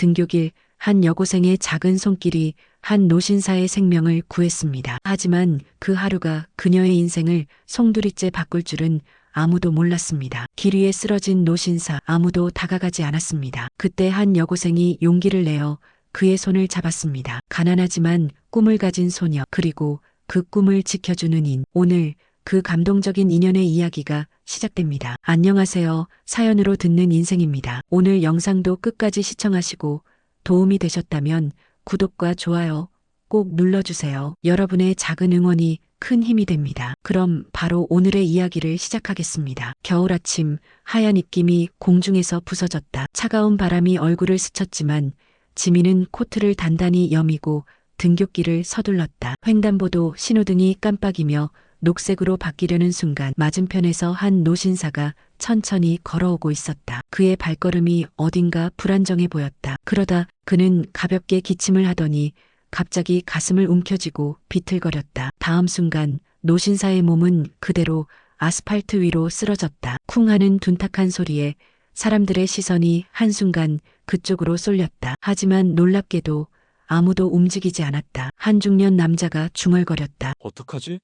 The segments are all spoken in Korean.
등교길 한 여고생의 작은 손길이 한 노신사의 생명을 구했습니다. 하지만 그 하루가 그녀의 인생을 송두리째 바꿀 줄은 아무도 몰랐습니다. 길 위에 쓰러진 노신사, 아무도 다가가지 않았습니다. 그때 한 여고생이 용기를 내어 그의 손을 잡았습니다. 가난하지만 꿈을 가진 소녀, 그리고 그 꿈을 지켜주는 인. 오늘 그 감동적인 인연의 이야기가 시작됩니다. 안녕하세요. 사연으로 듣는 인생입니다. 오늘 영상도 끝까지 시청하시고 도움이 되셨다면 구독과 좋아요 꼭 눌러주세요. 여러분의 작은 응원이 큰 힘이 됩니다. 그럼 바로 오늘의 이야기를 시작하겠습니다. 겨울 아침, 하얀 입김이 공중에서 부서졌다. 차가운 바람이 얼굴을 스쳤지만 지민은 코트를 단단히 여미고 등굣길을 서둘렀다. 횡단보도 신호등이 깜빡이며 녹색으로 바뀌려는 순간 맞은편에서 한 노신사가 천천히 걸어오고 있었다. 그의 발걸음이 어딘가 불안정해 보였다. 그러다 그는 가볍게 기침을 하더니 갑자기 가슴을 움켜쥐고 비틀거렸다. 다음 순간 노신사의 몸은 그대로 아스팔트 위로 쓰러졌다. 쿵 하는 둔탁한 소리에 사람들의 시선이 한순간 그쪽으로 쏠렸다. 하지만 놀랍게도 아무도 움직이지 않았다. 한 중년 남자가 중얼거렸다. 어떡하지?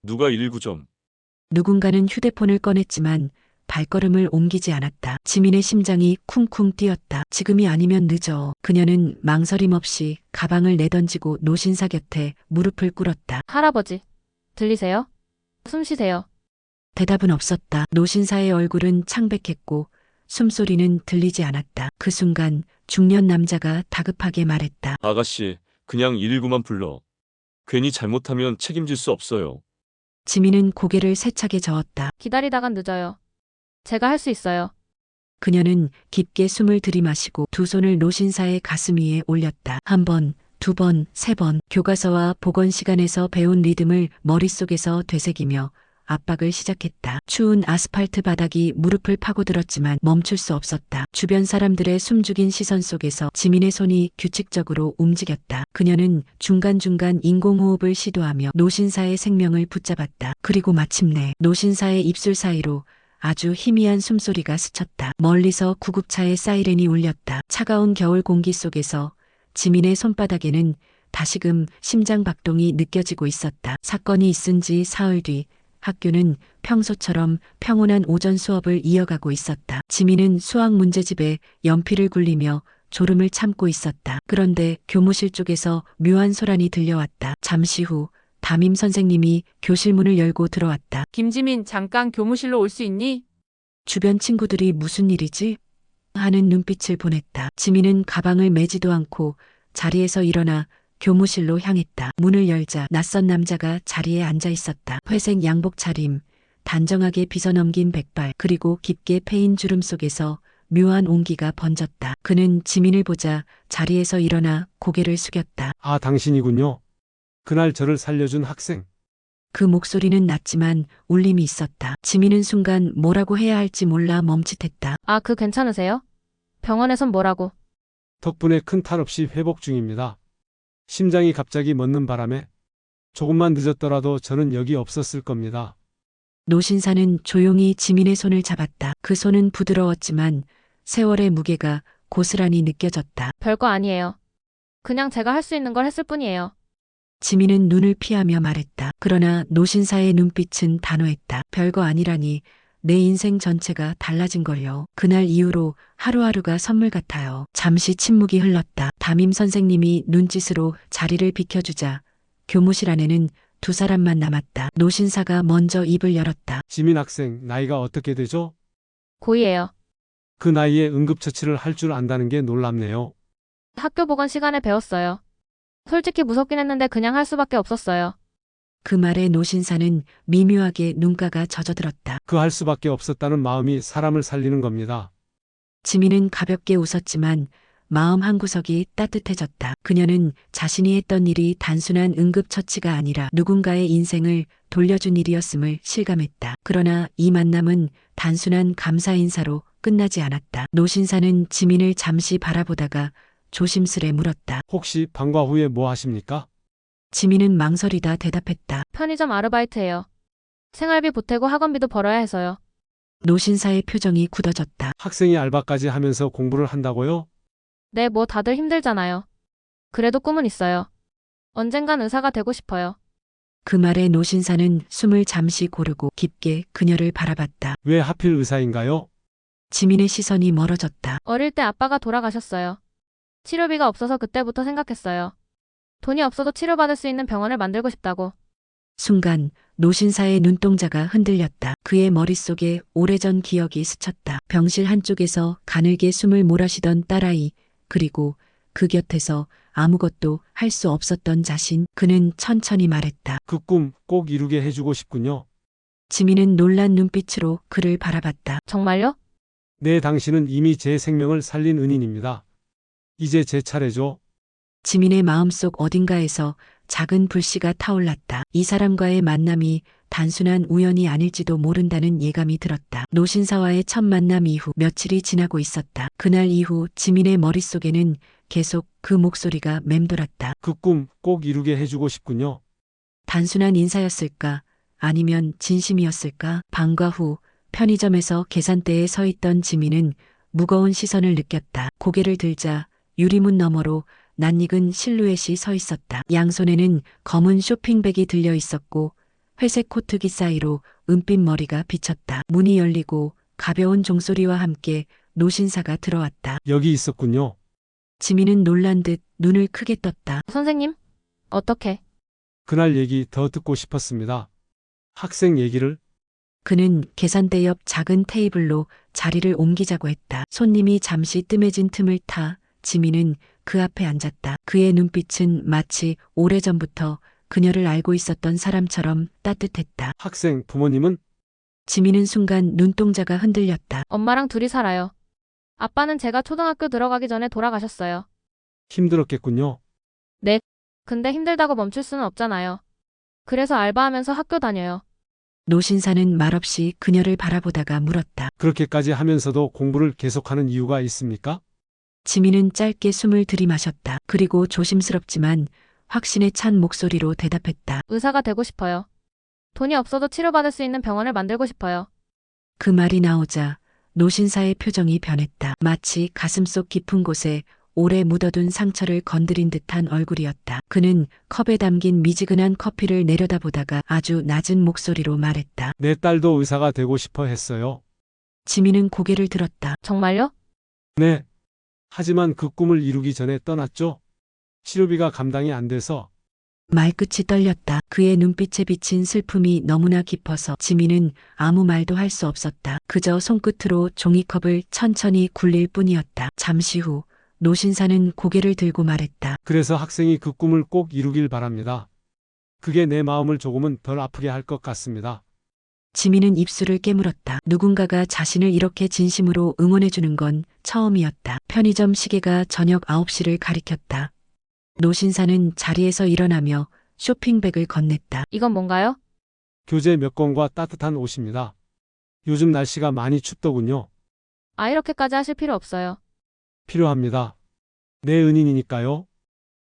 누가 119좀. 누군가는 휴대폰을 꺼냈지만 발걸음을 옮기지 않았다. 지민의 심장이 쿵쿵 뛰었다. 지금이 아니면 늦어. 그녀는 망설임 없이 가방을 내던지고 노신사 곁에 무릎을 꿇었다. 할아버지, 들리세요? 숨 쉬세요. 대답은 없었다. 노신사의 얼굴은 창백했고 숨소리는 들리지 않았다. 그 순간 중년 남자가 다급하게 말했다. 아가씨, 그냥 119만 불러. 괜히 잘못하면 책임질 수 없어요. 지민은 고개를 세차게 저었다. 기다리다간 늦어요. 제가 할 수 있어요. 그녀는 깊게 숨을 들이마시고 두 손을 노신사의 가슴 위에 올렸다. 한 번, 두 번, 세 번. 교과서와 복원 시간에서 배운 리듬을 머릿속에서 되새기며 압박을 시작했다. 추운 아스팔트 바닥이 무릎을 파고들었지만 멈출 수 없었다. 주변 사람들의 숨죽인 시선 속에서 지민의 손이 규칙적으로 움직였다. 그녀는 중간중간 인공호흡을 시도하며 노신사의 생명을 붙잡았다. 그리고 마침내 노신사의 입술 사이로 아주 희미한 숨소리가 스쳤다. 멀리서 구급차의 사이렌이 울렸다. 차가운 겨울 공기 속에서 지민의 손바닥에는 다시금 심장 박동이 느껴지고 있었다. 사건이 있은 지 사흘 뒤 학교는 평소처럼 평온한 오전 수업을 이어가고 있었다. 지민은 수학 문제집에 연필을 굴리며 졸음을 참고 있었다. 그런데 교무실 쪽에서 묘한 소란이 들려왔다. 잠시 후 담임 선생님이 교실 문을 열고 들어왔다. 김지민, 잠깐 교무실로 올 수 있니? 주변 친구들이 무슨 일이지? 하는 눈빛을 보냈다. 지민은 가방을 매지도 않고 자리에서 일어나 교무실로 향했다. 문을 열자 낯선 남자가 자리에 앉아 있었다. 회색 양복 차림, 단정하게 빗어넘긴 백발, 그리고 깊게 패인 주름 속에서 묘한 온기가 번졌다. 그는 지민을 보자 자리에서 일어나 고개를 숙였다. 아, 당신이군요. 그날 저를 살려준 학생. 그 목소리는 낮지만 울림이 있었다. 지민은 순간 뭐라고 해야 할지 몰라 멈칫했다. 아, 괜찮으세요? 병원에선 뭐라고? 덕분에 큰 탈 없이 회복 중입니다. 심장이 갑자기 멎는 바람에 조금만 늦었더라도 저는 여기 없었을 겁니다. 노신사는 조용히 지민의 손을 잡았다. 그 손은 부드러웠지만 세월의 무게가 고스란히 느껴졌다. 별거 아니에요. 그냥 제가 할 수 있는 걸 했을 뿐이에요. 지민은 눈을 피하며 말했다. 그러나 노신사의 눈빛은 단호했다. 별거 아니라니 내 인생 전체가 달라진 걸요. 그날 이후로 하루하루가 선물 같아요. 잠시 침묵이 흘렀다. 담임 선생님이 눈짓으로 자리를 비켜주자 교무실 안에는 두 사람만 남았다. 노신사가 먼저 입을 열었다. 지민 학생, 나이가 어떻게 되죠? 고2예요. 그 나이에 응급처치를 할 줄 안다는 게 놀랍네요. 학교 복원 시간에 배웠어요. 솔직히 무섭긴 했는데 그냥 할 수밖에 없었어요. 그 말에 노신사는 미묘하게 눈가가 젖어들었다. 그 할 수밖에 없었다는 마음이 사람을 살리는 겁니다. 지민은 가볍게 웃었지만 마음 한구석이 따뜻해졌다. 그녀는 자신이 했던 일이 단순한 응급처치가 아니라 누군가의 인생을 돌려준 일이었음을 실감했다. 그러나 이 만남은 단순한 감사 인사로 끝나지 않았다. 노신사는 지민을 잠시 바라보다가 조심스레 물었다. 혹시 방과 후에 뭐 하십니까? 지민은 망설이다 대답했다. 편의점 아르바이트예요. 생활비 보태고 학원비도 벌어야 해서요. 노신사의 표정이 굳어졌다. 학생이 알바까지 하면서 공부를 한다고요? 네, 뭐 다들 힘들잖아요. 그래도 꿈은 있어요. 언젠간 의사가 되고 싶어요. 그 말에 노신사는 숨을 잠시 고르고 깊게 그녀를 바라봤다. 왜 하필 의사인가요? 지민의 시선이 멀어졌다. 어릴 때 아빠가 돌아가셨어요. 치료비가 없어서 그때부터 생각했어요. 돈이 없어도 치료받을 수 있는 병원을 만들고 싶다고. 순간 노신사의 눈동자가 흔들렸다. 그의 머릿속에 오래전 기억이 스쳤다. 병실 한쪽에서 가늘게 숨을 몰아쉬던 딸아이, 그리고 그 곁에서 아무것도 할 수 없었던 자신. 그는 천천히 말했다. 그 꿈 꼭 이루게 해주고 싶군요. 지민은 놀란 눈빛으로 그를 바라봤다. 정말요? 네, 당신은 이미 제 생명을 살린 은인입니다. 이제 제 차례죠. 지민의 마음속 어딘가에서 작은 불씨가 타올랐다. 이 사람과의 만남이 단순한 우연이 아닐지도 모른다는 예감이 들었다. 노신사와의 첫 만남 이후 며칠이 지나고 있었다. 그날 이후 지민의 머릿속에는 계속 그 목소리가 맴돌았다. 그 꿈 꼭 이루게 해주고 싶군요. 단순한 인사였을까? 아니면 진심이었을까? 방과 후 편의점에서 계산대에 서 있던 지민은 무거운 시선을 느꼈다. 고개를 들자 유리문 너머로 낯익은 실루엣이 서 있었다. 양손에는 검은 쇼핑백이 들려 있었고 회색 코트기 사이로 은빛 머리가 비쳤다. 문이 열리고 가벼운 종소리와 함께 노신사가 들어왔다. 여기 있었군요. 지민은 놀란 듯 눈을 크게 떴다. 선생님? 어떻게? 그날 얘기 더 듣고 싶었습니다. 학생 얘기를. 그는 계산대 옆 작은 테이블로 자리를 옮기자고 했다. 손님이 잠시 뜸해진 틈을 타 지민은 그 앞에 앉았다. 그의 눈빛은 마치 오래전부터 그녀를 알고 있었던 사람처럼 따뜻했다. 학생 부모님은? 지민은 순간 눈동자가 흔들렸다. 엄마랑 둘이 살아요. 아빠는 제가 초등학교 들어가기 전에 돌아가셨어요. 힘들었겠군요. 근데 힘들다고 멈출 수는 없잖아요. 그래서 알바하면서 학교 다녀요. 노신사는 말없이 그녀를 바라보다가 물었다. 그렇게까지 하면서도 공부를 계속하는 이유가 있습니까? 지민은 짧게 숨을 들이마셨다. 그리고 조심스럽지만 확신에 찬 목소리로 대답했다. 의사가 되고 싶어요. 돈이 없어도 치료받을 수 있는 병원을 만들고 싶어요. 그 말이 나오자 노신사의 표정이 변했다. 마치 가슴속 깊은 곳에 오래 묻어둔 상처를 건드린 듯한 얼굴이었다. 그는 컵에 담긴 미지근한 커피를 내려다보다가 아주 낮은 목소리로 말했다. 내 딸도 의사가 되고 싶어 했어요. 지민은 고개를 들었다. 정말요? 네. 하지만 그 꿈을 이루기 전에 떠났죠. 치료비가 감당이 안 돼서. 말끝이 떨렸다. 그의 눈빛에 비친 슬픔이 너무나 깊어서 지민은 아무 말도 할 수 없었다. 그저 손끝으로 종이컵을 천천히 굴릴 뿐이었다. 잠시 후 노신사는 고개를 들고 말했다. 그래서 학생이 그 꿈을 꼭 이루길 바랍니다. 그게 내 마음을 조금은 덜 아프게 할 것 같습니다. 지민은 입술을 깨물었다. 누군가가 자신을 이렇게 진심으로 응원해주는 건 처음이었다. 편의점 시계가 저녁 9시를 가리켰다. 노신사는 자리에서 일어나며 쇼핑백을 건넸다. 이건 뭔가요? 교재 몇 권과 따뜻한 옷입니다. 요즘 날씨가 많이 춥더군요. 아, 이렇게까지 하실 필요 없어요. 필요합니다. 내 은인이니까요.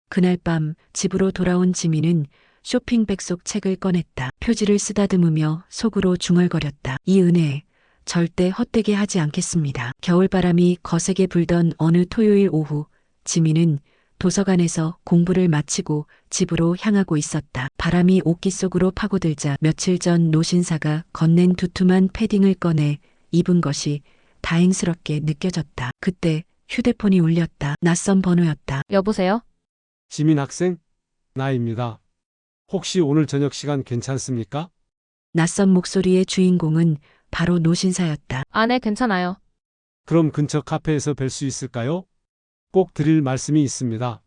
그날 밤 집으로 돌아온 지민은 쇼핑백 속 책을 꺼냈다. 표지를 쓰다듬으며 속으로 중얼거렸다. 이 은혜 절대 헛되게 하지 않겠습니다. 겨울바람이 거세게 불던 어느 토요일 오후 지민은 도서관에서 공부를 마치고 집으로 향하고 있었다. 바람이 옷깃 속으로 파고들자 며칠 전 노신사가 건넨 두툼한 패딩을 꺼내 입은 것이 다행스럽게 느껴졌다. 그때 휴대폰이 울렸다. 낯선 번호였다. 여보세요? 지민 학생? 나입니다. 혹시 오늘 저녁 시간 괜찮습니까? 낯선 목소리의 주인공은 바로 노신사였다. 아, 네, 괜찮아요. 그럼 근처 카페에서 뵐 수 있을까요? 꼭 드릴 말씀이 있습니다.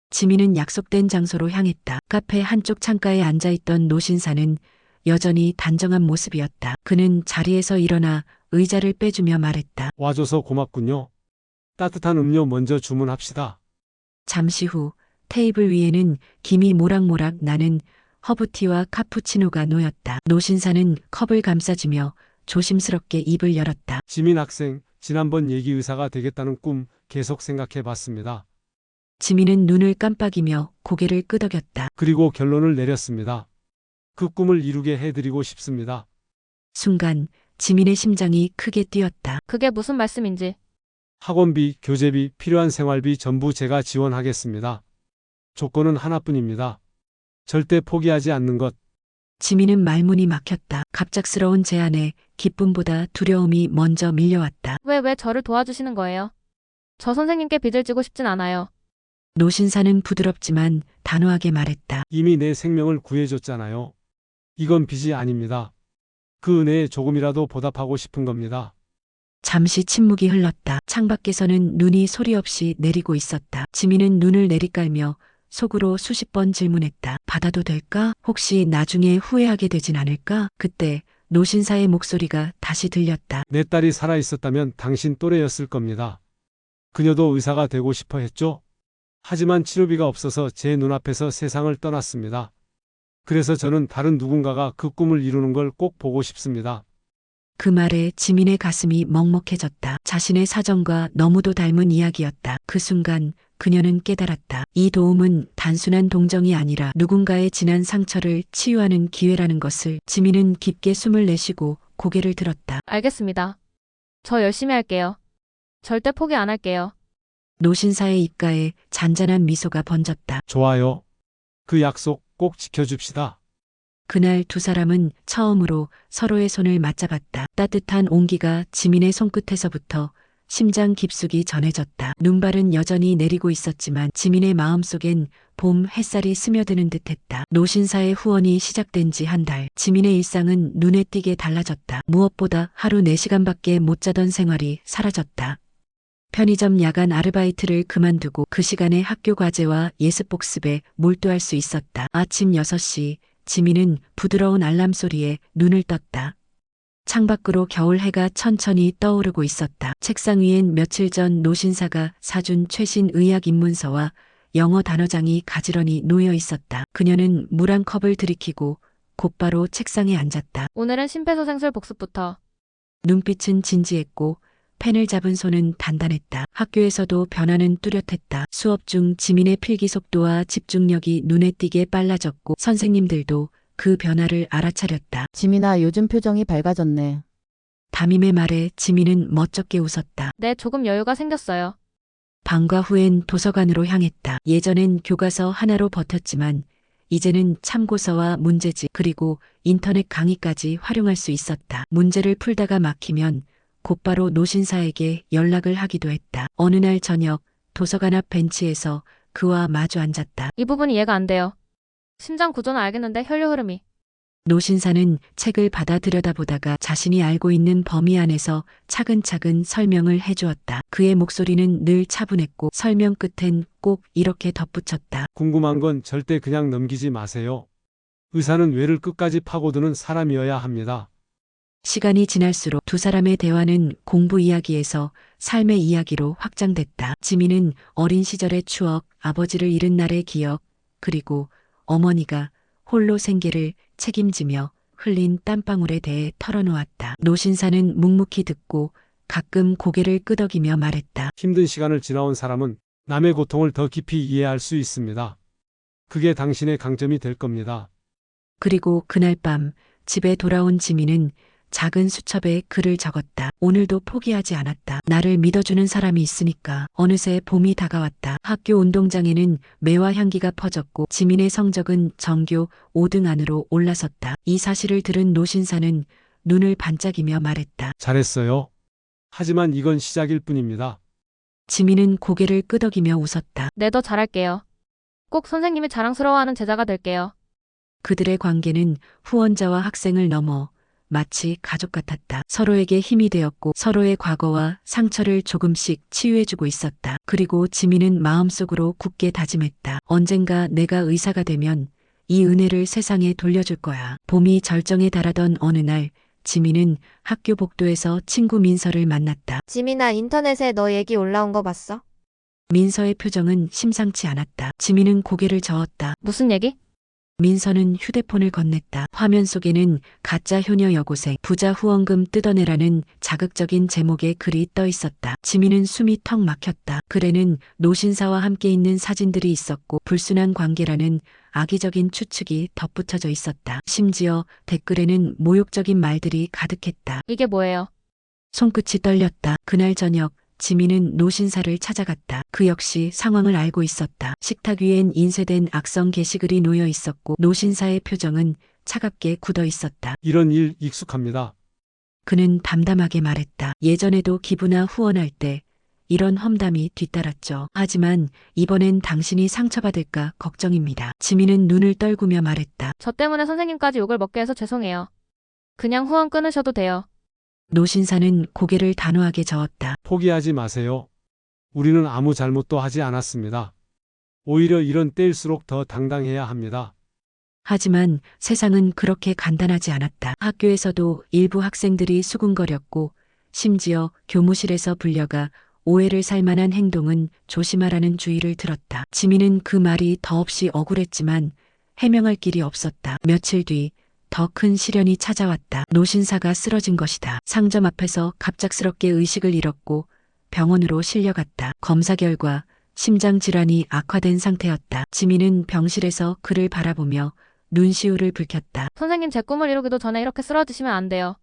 지민은 약속된 장소로 향했다. 카페 한쪽 창가에 앉아있던 노신사는 여전히 단정한 모습이었다. 그는 자리에서 일어나 의자를 빼주며 말했다. 와줘서 고맙군요. 따뜻한 음료 먼저 주문합시다. 잠시 후 테이블 위에는 김이 모락모락 나는 허브티와 카푸치노가 놓였다. 노신사는 컵을 감싸주며 조심스럽게 입을 열었다. 지민 학생, 지난번 얘기 의사가 되겠다는 꿈 계속 생각해 봤습니다. 지민은 눈을 깜빡이며 고개를 끄덕였다. 그리고 결론을 내렸습니다. 그 꿈을 이루게 해드리고 싶습니다. 순간 지민의 심장이 크게 뛰었다. 그게 무슨 말씀인지. 학원비, 교재비, 필요한 생활비 전부 제가 지원하겠습니다. 조건은 하나뿐입니다. 절대 포기하지 않는 것. 지민은 말문이 막혔다. 갑작스러운 제안에 기쁨보다 두려움이 먼저 밀려왔다. 왜 저를 도와주시는 거예요? 저 선생님께 빚을 지고 싶진 않아요. 노신사는 부드럽지만 단호하게 말했다. 이미 내 생명을 구해줬잖아요. 이건 빚이 아닙니다. 그 은혜에 조금이라도 보답하고 싶은 겁니다. 잠시 침묵이 흘렀다. 창밖에서는 눈이 소리 없이 내리고 있었다. 지민은 눈을 내리깔며 속으로 수십 번 질문했다. 받아도 될까? 혹시 나중에 후회하게 되진 않을까? 그때 노신사의 목소리가 다시 들렸다. 내 딸이 살아있었다면 당신 또래였을 겁니다. 그녀도 의사가 되고 싶어 했죠? 하지만 치료비가 없어서 제 눈앞에서 세상을 떠났습니다. 그래서 저는 다른 누군가가 그 꿈을 이루는 걸 꼭 보고 싶습니다. 그 말에 지민의 가슴이 먹먹해졌다. 자신의 사정과 너무도 닮은 이야기였다. 그 순간 그녀는 깨달았다. 이 도움은 단순한 동정이 아니라 누군가의 지난 상처를 치유하는 기회라는 것을. 지민은 깊게 숨을 내쉬고 고개를 들었다. 알겠습니다. 저 열심히 할게요. 절대 포기 안 할게요. 노신사의 입가에 잔잔한 미소가 번졌다. 좋아요. 그 약속 꼭 지켜줍시다. 그날 두 사람은 처음으로 서로의 손을 맞잡았다. 따뜻한 온기가 지민의 손끝에서부터 심장 깊숙이 전해졌다. 눈발은 여전히 내리고 있었지만 지민의 마음속엔 봄 햇살이 스며드는 듯했다. 노신사의 후원이 시작된 지 한 달. 지민의 일상은 눈에 띄게 달라졌다. 무엇보다 하루 4시간밖에 못 자던 생활이 사라졌다. 편의점 야간 아르바이트를 그만두고 그 시간에 학교 과제와 예습 복습에 몰두할 수 있었다. 아침 6시 지민은 부드러운 알람 소리에 눈을 떴다. 창밖으로 겨울 해가 천천히 떠오르고 있었다. 책상 위엔 며칠 전 노신사가 사준 최신 의학 입문서와 영어 단어장이 가지런히 놓여 있었다. 그녀는 물 한 컵을 들이키고 곧바로 책상에 앉았다. 오늘은 심폐소생술 복습부터. 눈빛은 진지했고 펜을 잡은 손은 단단했다. 학교에서도 변화는 뚜렷했다. 수업 중 지민의 필기 속도와 집중력이 눈에 띄게 빨라졌고 선생님들도 그 변화를 알아차렸다. 지민아, 요즘 표정이 밝아졌네. 담임의 말에 지민은 멋쩍게 웃었다. 네, 조금 여유가 생겼어요. 방과 후엔 도서관으로 향했다. 예전엔 교과서 하나로 버텼지만 이제는 참고서와 문제집 그리고 인터넷 강의까지 활용할 수 있었다. 문제를 풀다가 막히면 곧바로 노신사에게 연락을 하기도 했다. 어느 날 저녁 도서관 앞 벤치에서 그와 마주 앉았다. 이 부분이 이해가 안 돼요. 심장 구조는 알겠는데 혈류 흐름이. 노신사는 책을 받아 들여다보다가 자신이 알고 있는 범위 안에서 차근차근 설명을 해주었다. 그의 목소리는 늘 차분했고 설명 끝엔 꼭 이렇게 덧붙였다. 궁금한 건 절대 그냥 넘기지 마세요. 의사는 뇌를 끝까지 파고드는 사람이어야 합니다. 시간이 지날수록 두 사람의 대화는 공부 이야기에서 삶의 이야기로 확장됐다. 지민은 어린 시절의 추억, 아버지를 잃은 날의 기억, 그리고 어머니가 홀로 생계를 책임지며 흘린 땀방울에 대해 털어놓았다. 노신사는 묵묵히 듣고 가끔 고개를 끄덕이며 말했다. 힘든 시간을 지나온 사람은 남의 고통을 더 깊이 이해할 수 있습니다. 그게 당신의 강점이 될 겁니다. 그리고 그날 밤 집에 돌아온 지민은 작은 수첩에 글을 적었다. 오늘도 포기하지 않았다. 나를 믿어주는 사람이 있으니까. 어느새 봄이 다가왔다. 학교 운동장에는 매화 향기가 퍼졌고 지민의 성적은 전교 5등 안으로 올라섰다. 이 사실을 들은 노신사는 눈을 반짝이며 말했다. 잘했어요. 하지만 이건 시작일 뿐입니다. 지민은 고개를 끄덕이며 웃었다. 네, 더 잘할게요. 꼭 선생님이 자랑스러워하는 제자가 될게요. 그들의 관계는 후원자와 학생을 넘어 마치 가족 같았다. 서로에게 힘이 되었고 서로의 과거와 상처를 조금씩 치유해주고 있었다. 그리고 지민은 마음속으로 굳게 다짐했다. 언젠가 내가 의사가 되면 이 은혜를 세상에 돌려줄 거야. 봄이 절정에 달하던 어느 날 지민은 학교 복도에서 친구 민서를 만났다. 지민아, 인터넷에 너 얘기 올라온 거 봤어? 민서의 표정은 심상치 않았다. 지민은 고개를 저었다. 무슨 얘기? 민서는 휴대폰을 건넸다. 화면 속에는 가짜 효녀 여고생 부자 후원금 뜯어내라는 자극적인 제목의 글이 떠 있었다. 지민은 숨이 턱 막혔다. 글에는 노신사와 함께 있는 사진들이 있었고 불순한 관계라는 악의적인 추측이 덧붙여져 있었다. 심지어 댓글에는 모욕적인 말들이 가득했다. 이게 뭐예요? 손끝이 떨렸다. 그날 저녁 지민은 노신사를 찾아갔다. 그 역시 상황을 알고 있었다. 식탁 위엔 인쇄된 악성 게시글이 놓여 있었고 노신사의 표정은 차갑게 굳어 있었다. 이런 일 익숙합니다. 그는 담담하게 말했다. 예전에도 기부나 후원할 때 이런 험담이 뒤따랐죠. 하지만 이번엔 당신이 상처받을까 걱정입니다. 지민은 눈을 떨구며 말했다. 저 때문에 선생님까지 욕을 먹게 해서 죄송해요. 그냥 후원 끊으셔도 돼요. 노신사는 고개를 단호하게 저었다. 포기하지 마세요. 우리는 아무 잘못도 하지 않았습니다. 오히려 이런 때일수록 더 당당해야 합니다. 하지만 세상은 그렇게 간단하지 않았다. 학교에서도 일부 학생들이 수군거렸고 심지어 교무실에서 불려가 오해를 살 만한 행동은 조심하라는 주의를 들었다. 지민은 그 말이 더없이 억울했지만 해명할 길이 없었다. 며칠 뒤 더 큰 시련이 찾아왔다. 노신사가 쓰러진 것이다. 상점 앞에서 갑작스럽게 의식을 잃었고 병원으로 실려갔다. 검사 결과 심장 질환이 악화된 상태였다. 지민은 병실에서 그를 바라보며 눈시울을 붉혔다. 선생님 제 꿈을 이루기도 전에 이렇게 쓰러지시면 안 돼요.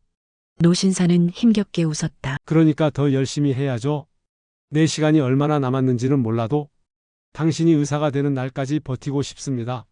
노신사는 힘겹게 웃었다. 그러니까 더 열심히 해야죠. 내 시간이 얼마나 남았는지는 몰라도 당신이 의사가 되는 날까지 버티고 싶습니다.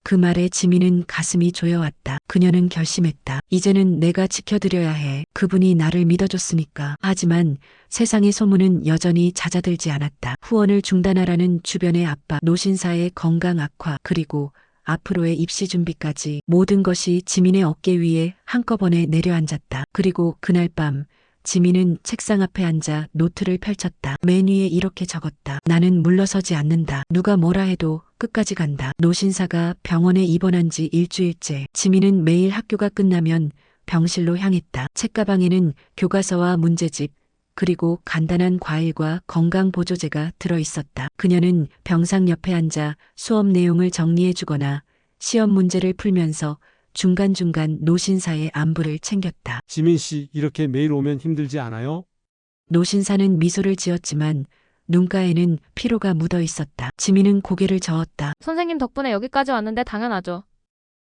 그 말에 지민은 가슴이 조여왔다. 그녀는 결심했다. 이제는 내가 지켜드려야 해. 그분이 나를 믿어줬으니까. 하지만 세상의 소문은 여전히 잦아들지 않았다. 후원을 중단하라는 주변의 압박, 노신사의 건강 악화, 그리고 앞으로의 입시 준비까지 모든 것이 지민의 어깨 위에 한꺼번에 내려앉았다. 그리고 그날 밤 지민은 책상 앞에 앉아 노트를 펼쳤다. 맨 위에 이렇게 적었다. 나는 물러서지 않는다. 누가 뭐라 해도 끝까지 간다. 노신사가 병원에 입원한 지 일주일째. 지민은 매일 학교가 끝나면 병실로 향했다. 책가방에는 교과서와 문제집, 그리고 간단한 과일과 건강보조제가 들어있었다. 그녀는 병상 옆에 앉아 수업 내용을 정리해주거나 시험 문제를 풀면서 중간중간 노신사의 안부를 챙겼다. 지민 씨, 이렇게 매일 오면 힘들지 않아요? 노신사는 미소를 지었지만 눈가에는 피로가 묻어 있었다. 지민은 고개를 저었다. 선생님 덕분에 여기까지 왔는데 당연하죠.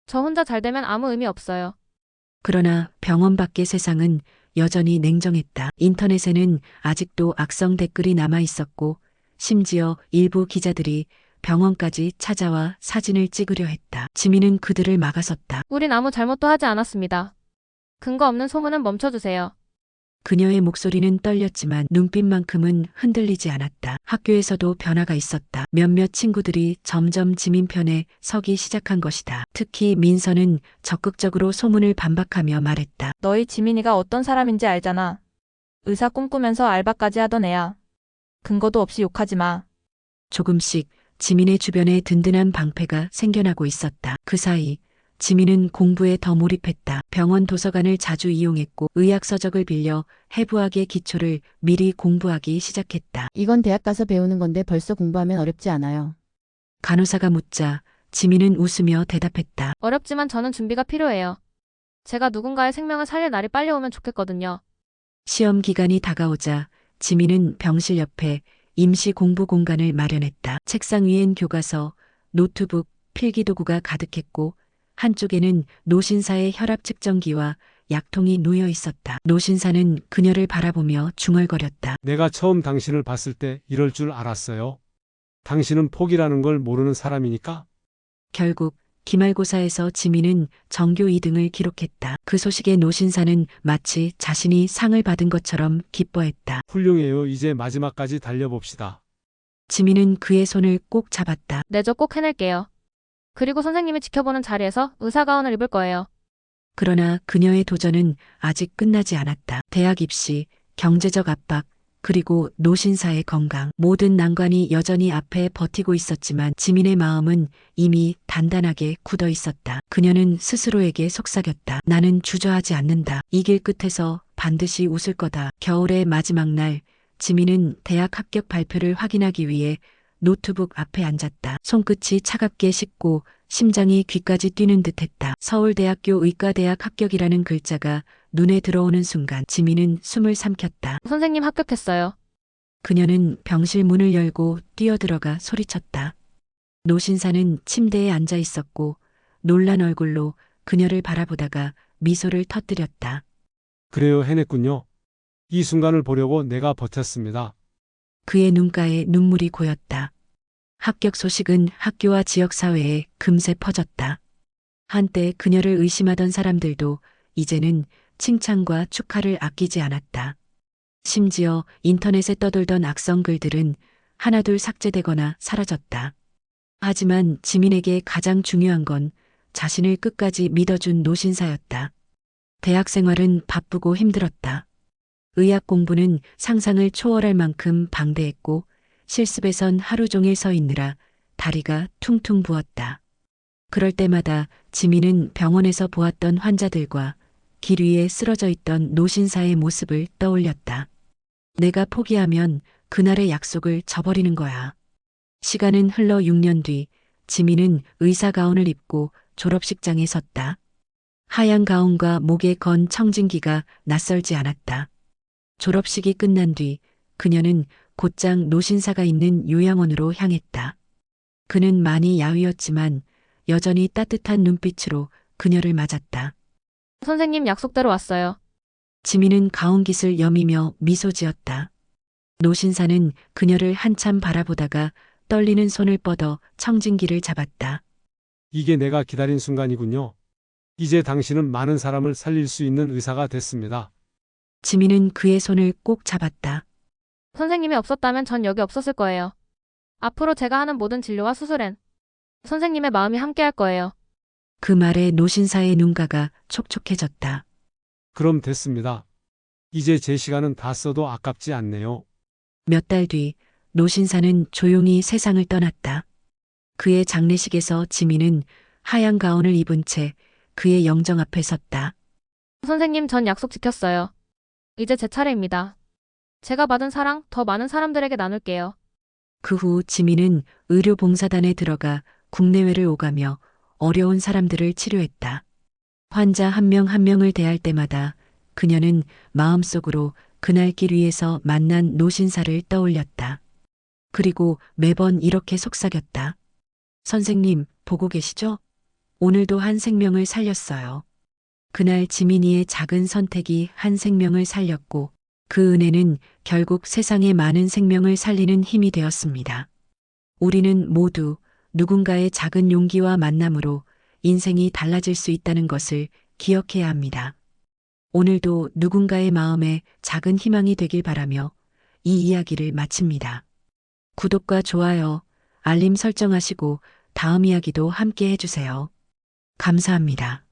저 혼자 잘 되면 아무 의미 없어요. 그러나 병원 밖의 세상은 여전히 냉정했다. 인터넷에는 아직도 악성 댓글이 남아 있었고 심지어 일부 기자들이 병원까지 찾아와 사진을 찍으려 했다. 지민은 그들을 막아섰다. 우린 아무 잘못도 하지 않았습니다. 근거 없는 소문은 멈춰주세요. 그녀의 목소리는 떨렸지만 눈빛만큼은 흔들리지 않았다. 학교에서도 변화가 있었다. 몇몇 친구들이 점점 지민 편에 서기 시작한 것이다. 특히 민서는 적극적으로 소문을 반박하며 말했다. 너희 지민이가 어떤 사람인지 알잖아. 의사 꿈꾸면서 알바까지 하던 애야. 근거도 없이 욕하지 마. 조금씩 지민의 주변에 든든한 방패가 생겨나고 있었다. 그 사이 지민은 공부에 더 몰입했다. 병원 도서관을 자주 이용했고 의학 서적을 빌려 해부학의 기초를 미리 공부하기 시작했다. 이건 대학 가서 배우는 건데 벌써 공부하면 어렵지 않아요. 간호사가 묻자 지민은 웃으며 대답했다. 어렵지만 저는 준비가 필요해요. 제가 누군가의 생명을 살릴 날이 빨리 오면 좋겠거든요. 시험 기간이 다가오자 지민은 병실 옆에 임시 공부 공간을 마련했다. 책상 위엔 교과서, 노트북, 필기도구가 가득했고 한쪽에는 노신사의 혈압 측정기와 약통이 놓여 있었다. 노신사는 그녀를 바라보며 중얼거렸다. 내가 처음 당신을 봤을 때 이럴 줄 알았어요. 당신은 포기라는 걸 모르는 사람이니까. 결국 기말고사에서 지민은 전교 2등을 기록했다. 그 소식에 노신사는 마치 자신이 상을 받은 것처럼 기뻐했다. 훌륭해요. 이제 마지막까지 달려봅시다. 지민은 그의 손을 꼭 잡았다. 네, 저 꼭 해낼게요. 그리고 선생님이 지켜보는 자리에서 의사가운을 입을 거예요. 그러나 그녀의 도전은 아직 끝나지 않았다. 대학 입시, 경제적 압박, 그리고 노신사의 건강. 모든 난관이 여전히 앞에 버티고 있었지만 지민의 마음은 이미 단단하게 굳어 있었다. 그녀는 스스로에게 속삭였다. 나는 주저하지 않는다. 이 길 끝에서 반드시 웃을 거다. 겨울의 마지막 날, 지민은 대학 합격 발표를 확인하기 위해 노트북 앞에 앉았다. 손끝이 차갑게 식고 심장이 귀까지 뛰는 듯했다. 서울대학교 의과대학 합격이라는 글자가 눈에 들어오는 순간 지민은 숨을 삼켰다. 선생님 합격했어요. 그녀는 병실 문을 열고 뛰어들어가 소리쳤다. 노신사는 침대에 앉아 있었고 놀란 얼굴로 그녀를 바라보다가 미소를 터뜨렸다. 그래요, 해냈군요. 이 순간을 보려고 내가 버텼습니다. 그의 눈가에 눈물이 고였다. 합격 소식은 학교와 지역사회에 금세 퍼졌다. 한때 그녀를 의심하던 사람들도 이제는 칭찬과 축하를 아끼지 않았다. 심지어 인터넷에 떠돌던 악성 글들은 하나둘 삭제되거나 사라졌다. 하지만 지민에게 가장 중요한 건 자신을 끝까지 믿어준 노신사였다. 대학 생활은 바쁘고 힘들었다. 의학 공부는 상상을 초월할 만큼 방대했고 실습에선 하루 종일 서 있느라 다리가 퉁퉁 부었다. 그럴 때마다 지민은 병원에서 보았던 환자들과 길 위에 쓰러져 있던 노신사의 모습을 떠올렸다. 내가 포기하면 그날의 약속을 저버리는 거야. 시간은 흘러 6년 뒤 지민은 의사 가운을 입고 졸업식장에 섰다. 하얀 가운과 목에 건 청진기가 낯설지 않았다. 졸업식이 끝난 뒤 그녀는 곧장 노신사가 있는 요양원으로 향했다. 그는 많이 야위었지만 여전히 따뜻한 눈빛으로 그녀를 맞았다. 선생님 약속대로 왔어요. 지민은 가온깃을 여미며 미소 지었다. 노신사는 그녀를 한참 바라보다가 떨리는 손을 뻗어 청진기를 잡았다. 이게 내가 기다린 순간이군요. 이제 당신은 많은 사람을 살릴 수 있는 의사가 됐습니다. 지민은 그의 손을 꼭 잡았다. 선생님이 없었다면 전 여기 없었을 거예요. 앞으로 제가 하는 모든 진료와 수술엔 선생님의 마음이 함께할 거예요. 그 말에 노신사의 눈가가 촉촉해졌다. 그럼 됐습니다. 이제 제 시간은 다 써도 아깝지 않네요. 몇 달 뒤 노신사는 조용히 세상을 떠났다. 그의 장례식에서 지민은 하얀 가운을 입은 채 그의 영정 앞에 섰다. 선생님 전 약속 지켰어요. 이제 제 차례입니다. 제가 받은 사랑 더 많은 사람들에게 나눌게요. 그 후 지민은 의료봉사단에 들어가 국내외를 오가며 어려운 사람들을 치료했다. 환자 한 명 한 명을 대할 때마다 그녀는 마음속으로 그날 길 위에서 만난 노신사를 떠올렸다. 그리고 매번 이렇게 속삭였다. 선생님, 보고 계시죠? 오늘도 한 생명을 살렸어요. 그날 지민이의 작은 선택이 한 생명을 살렸고 그 은혜는 결국 세상의 많은 생명을 살리는 힘이 되었습니다. 우리는 모두 누군가의 작은 용기와 만남으로 인생이 달라질 수 있다는 것을 기억해야 합니다. 오늘도 누군가의 마음에 작은 희망이 되길 바라며 이 이야기를 마칩니다. 구독과 좋아요, 알림 설정하시고 다음 이야기도 함께 해주세요. 감사합니다.